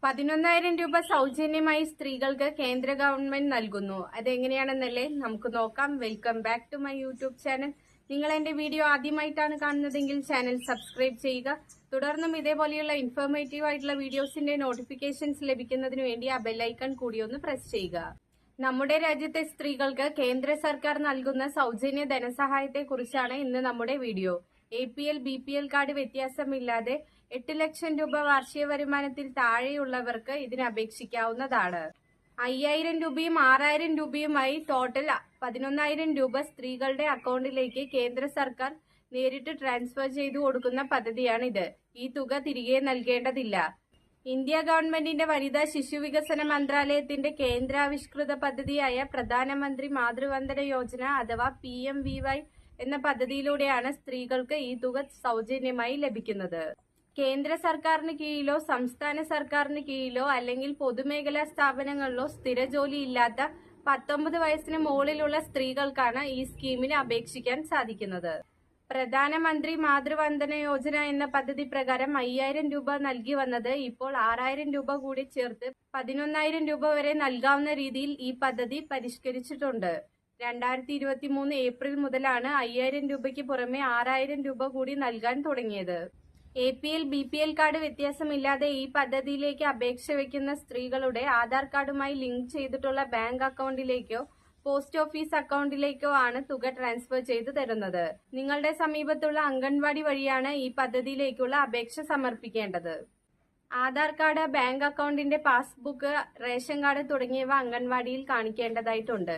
11,000 രൂപ സൗജന്യമായി സ്ത്രീകൾക്ക് കേന്ദ്ര ഗവൺമെന്റ് നൽകുന്നു. അതെങ്ങനെയാണെന്നല്ലേ നമുക്ക് നോക്കാം. Welcome back to my YouTube channel. നിങ്ങൾ എന്റെ വീഡിയോ ആദ്യമായിട്ടാണ് കാണുന്നതെങ്കിൽ ചാനൽ സബ്സ്ക്രൈബ് ചെയ്യുക. തുടർന്നും ഇതേപോലെയുള്ള ഇൻഫോർമേറ്റീവ് ആയിട്ടുള്ള വീഡിയോസിന്റെ നോട്ടിഫിക്കേഷൻസ് ലഭിക്കുന്നതിന് വേണ്ടി ആ ബെല്ലൈക്കൺ കൂടി ഒന്ന് പ്രസ് ചെയ്യുക. നമ്മുടെ രാജ്യത്തെ സ്ത്രീകൾക്ക് കേന്ദ്ര സർക്കാർ നൽകുന്ന സൗജന്യ ധനസഹായത്തെ കുറിച്ചാണ് ഇന്ന് നമ്മുടെ വീഡിയോ. APL BPL കാർഡ് വ്യത്യാസമില്ലാതെ 8 ലക്ഷം രൂപ വാർഷിക വരുമാനത്തിൽ താഴെയുള്ളവർക്ക് ഇതിന് അപേക്ഷിക്കാവുന്നതാണ്. 5,000 രൂപയും 6,000 രൂപയുമായി ടോട്ടൽ 11,000 രൂപ സ്ത്രീകളുടെ അക്കൗണ്ടിലേക്ക് കേന്ദ്ര സർക്കാർ നേരിട്ട് ട്രാൻസ്ഫർ ചെയ്തു കൊടുക്കുന്ന പദ്ധതിയാണിത്. ഈ തുക തിരികെ നൽകേണ്ടതില്ല. ഇന്ത്യ ഗവൺമെന്റിന്റെ വനിതാ ശിശുവികസന മന്ത്രാലയത്തിന്റെ കേന്ദ്രാവിഷ്കൃത പദ്ധതിയായ പ്രധാനമന്ത്രി മാതൃവന്ദന യോജന അഥവാ PMVY എന്ന പദ്ധതിയിലൂടെയാണ് സ്ത്രീകൾക്ക് ഈ തുക സൗജന്യമായി ലഭിക്കുന്നത്. കേന്ദ്ര സർക്കാരിന് കീഴിലോ സംസ്ഥാന സർക്കാരിന് കീഴിലോ അല്ലെങ്കിൽ പൊതുമേഖലാ സ്ഥാപനങ്ങളിലോ സ്ഥിര ജോലിയില്ലാത്ത 19 വയസ്സിന് മുകളിലുള്ള സ്ത്രീകൾക്കാണ് ഈ സ്കീമിന് അപേക്ഷിക്കാൻ സാധിക്കുന്നത്. പ്രധാനമന്ത്രി മാതൃവന്ദന യോജന എന്ന പദ്ധതി പ്രകാരം 5,000 രൂപ നൽകി വന്നത് ഇപ്പോൾ 6,000 രൂപ കൂടി ചേർത്ത് 11,000 രൂപ വരെ നൽകാവുന്ന രീതിയിൽ ഈ പദ്ധതി പരിഷ്കരിച്ചിട്ടുണ്ട്. 2023 ഏപ്രിൽ മുതലാണ് 5,000 രൂപയ്ക്ക് പുറമെ 6,000 രൂപ കൂടി നൽകാൻ തുടങ്ങിയത്. APL BPL കാർഡ് വ്യത്യാസമില്ലാതെ ഈ പദ്ധതിയിലേക്ക് അപേക്ഷ വയ്ക്കുന്ന സ്ത്രീകളുടെ ആധാർ കാർഡുമായി ലിങ്ക് ചെയ്തിട്ടുള്ള ബാങ്ക് അക്കൗണ്ടിലേക്കോ പോസ്റ്റ് ഓഫീസ് അക്കൗണ്ടിലേക്കോ ആണ് തുക ട്രാൻസ്ഫർ ചെയ്തു തരുന്നത്. നിങ്ങളുടെ സമീപത്തുള്ള അംഗൻവാടി വഴിയാണ് ഈ പദ്ധതിയിലേക്കുള്ള അപേക്ഷ സമർപ്പിക്കേണ്ടത്. ആധാർ കാർഡ്, ബാങ്ക് അക്കൗണ്ടിന്റെ പാസ്ബുക്ക്, റേഷൻ കാർഡ് തുടങ്ങിയവ അംഗൻവാടിയിൽ കാണിക്കേണ്ടതായിട്ടുണ്ട്.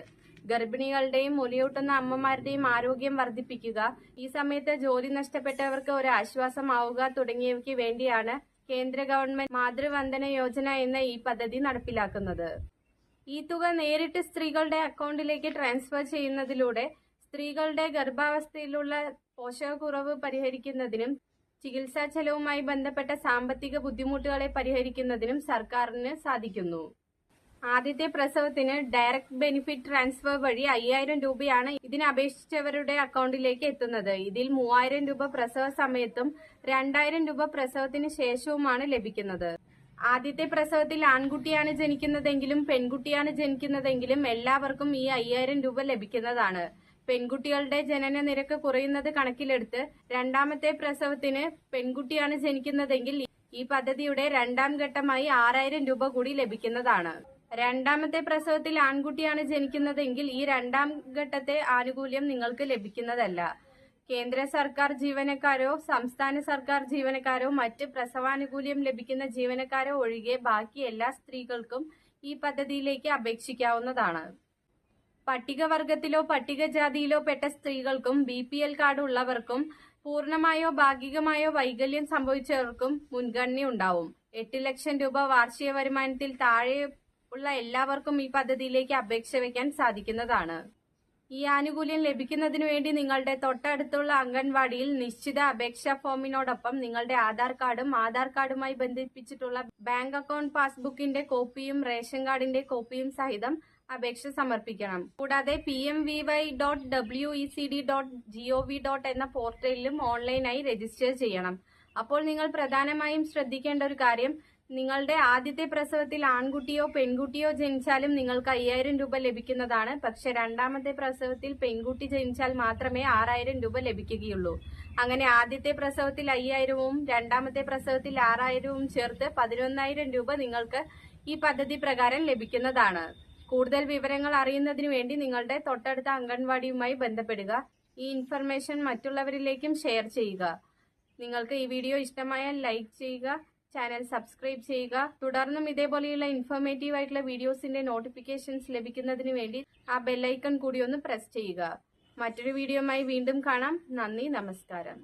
ഗർഭിണികളുടെയും മുലയൂട്ടുന്ന അമ്മമാരുടെയും ആരോഗ്യം വർദ്ധിപ്പിക്കുക, ഈ സമയത്ത് ജോലി നഷ്ടപ്പെട്ടവർക്ക് ഒരു ആശ്വാസമാവുക തുടങ്ങിയവയ്ക്ക് വേണ്ടിയാണ് കേന്ദ്ര ഗവൺമെന്റ് മാതൃവന്ദന യോജന എന്ന ഈ പദ്ധതി നടപ്പിലാക്കുന്നത്. ഈ തുക നേരിട്ട് സ്ത്രീകളുടെ അക്കൗണ്ടിലേക്ക് ട്രാൻസ്ഫർ ചെയ്യുന്നതിലൂടെ സ്ത്രീകളുടെ ഗർഭാവസ്ഥയിലുള്ള പോഷകക്കുറവ് പരിഹരിക്കുന്നതിനും ചികിത്സാ ചെലവുമായി ബന്ധപ്പെട്ട സാമ്പത്തിക ബുദ്ധിമുട്ടുകളെ പരിഹരിക്കുന്നതിനും സർക്കാരിന് സാധിക്കുന്നു. ആദ്യത്തെ പ്രസവത്തിന് ഡയറക്ട് ബെനിഫിറ്റ് ട്രാൻസ്ഫർ വഴി 5,000 രൂപയാണ് ഇതിന് അപേക്ഷിച്ചവരുടെ അക്കൗണ്ടിലേക്ക് എത്തുന്നത്. ഇതിൽ 3,000 രൂപ പ്രസവ സമയത്തും 2,000 രൂപ പ്രസവത്തിന് ശേഷവുമാണ് ലഭിക്കുന്നത്. ആദ്യത്തെ പ്രസവത്തിൽ ആൺകുട്ടിയാണ് ജനിക്കുന്നതെങ്കിലും പെൺകുട്ടിയാണ് ജനിക്കുന്നതെങ്കിലും എല്ലാവർക്കും ഈ 5,000 രൂപ ലഭിക്കുന്നതാണ്. പെൺകുട്ടികളുടെ ജനന നിരക്ക് കുറയുന്നത് കണക്കിലെടുത്ത് രണ്ടാമത്തെ പ്രസവത്തിന് പെൺകുട്ടിയാണ് ജനിക്കുന്നതെങ്കിൽ ഈ പദ്ധതിയുടെ രണ്ടാം ഘട്ടമായി 6,000 രൂപ കൂടി ലഭിക്കുന്നതാണ്. രണ്ടാമത്തെ പ്രസവത്തിൽ ആൺകുട്ടിയാണ് ജനിക്കുന്നതെങ്കിൽ ഈ രണ്ടാം ഘട്ടത്തെ ആനുകൂല്യം നിങ്ങൾക്ക് ലഭിക്കുന്നതല്ല. കേന്ദ്ര സർക്കാർ ജീവനക്കാരോ സംസ്ഥാന സർക്കാർ ജീവനക്കാരോ മറ്റ് പ്രസവാനുകൂല്യം ലഭിക്കുന്ന ജീവനക്കാരോ ഒഴികെ ബാക്കി എല്ലാ സ്ത്രീകൾക്കും ഈ പദ്ധതിയിലേക്ക് അപേക്ഷിക്കാവുന്നതാണ്. പട്ടികവർഗത്തിലോ പട്ടികജാതിയിലോ പെട്ട സ്ത്രീകൾക്കും BPL കാർഡ് ഉള്ളവർക്കും പൂർണ്ണമായോ ഭാഗികമായോ വൈകല്യം സംഭവിച്ചവർക്കും മുൻഗണനയുണ്ടാവും. 8 ലക്ഷം രൂപ വാർഷിക വരുമാനത്തിൽ താഴെ ഉള്ള എല്ലാവർക്കും ഈ പദ്ധതിയിലേക്ക് അപേക്ഷ വയ്ക്കാൻ സാധിക്കുന്നതാണ്. ഈ ആനുകൂല്യം ലഭിക്കുന്നതിനു വേണ്ടി നിങ്ങളുടെ തൊട്ടടുത്തുള്ള അംഗൻവാടിയിൽ നിശ്ചിത അപേക്ഷാ ഫോമിനോടൊപ്പം നിങ്ങളുടെ ആധാർ കാർഡും ആധാർ കാർഡുമായി ബന്ധിപ്പിച്ചിട്ടുള്ള ബാങ്ക് അക്കൗണ്ട് പാസ്ബുക്കിന്റെ കോപ്പിയും റേഷൻ കാർഡിന്റെ കോപ്പിയും സഹിതം അപേക്ഷ സമർപ്പിക്കണം. കൂടാതെ PMVY.WECD.gov. എന്ന പോർട്ടലിലും ഓൺലൈനായി രജിസ്റ്റർ ചെയ്യണം. അപ്പോൾ നിങ്ങൾ പ്രധാനമായും ശ്രദ്ധിക്കേണ്ട ഒരു കാര്യം, നിങ്ങളുടെ ആദ്യത്തെ പ്രസവത്തിൽ ആൺകുട്ടിയോ പെൺകുട്ടിയോ ജനിച്ചാലും നിങ്ങൾക്ക് 5,000 രൂപ ലഭിക്കുന്നതാണ്. പക്ഷെ രണ്ടാമത്തെ പ്രസവത്തിൽ പെൺകുട്ടി ജനിച്ചാൽ മാത്രമേ 6,000 രൂപ ലഭിക്കുകയുള്ളൂ. അങ്ങനെ ആദ്യത്തെ പ്രസവത്തിൽ 5,000വും രണ്ടാമത്തെ പ്രസവത്തിൽ 6,000വും ചേർത്ത് 11,000 രൂപ നിങ്ങൾക്ക് ഈ പദ്ധതി പ്രകാരം ലഭിക്കുന്നതാണ്. കൂടുതൽ വിവരങ്ങൾ അറിയുന്നതിന് വേണ്ടി നിങ്ങളുടെ തൊട്ടടുത്ത അംഗൻവാടിയുമായി ബന്ധപ്പെടുക. ഈ ഇൻഫർമേഷൻ മറ്റുള്ളവരിലേക്കും ഷെയർ ചെയ്യുക. നിങ്ങൾക്ക് ഈ വീഡിയോ ഇഷ്ടമായാൽ ലൈക്ക് ചെയ്യുക, ചാനൽ സബ്സ്ക്രൈബ് ചെയ്യുക. തുടർന്നും ഇതേപോലെയുള്ള ഇൻഫോർമേറ്റീവ് ആയിട്ടുള്ള വീഡിയോസിന്റെ നോട്ടിഫിക്കേഷൻസ് ലഭിക്കുന്നതിന് വേണ്ടി ആ ബെല്ലൈക്കൺ കൂടി ഒന്ന് പ്രസ് ചെയ്യുക. മറ്റൊരു വീഡിയോയുമായി വീണ്ടും കാണാം. നന്ദി, നമസ്കാരം.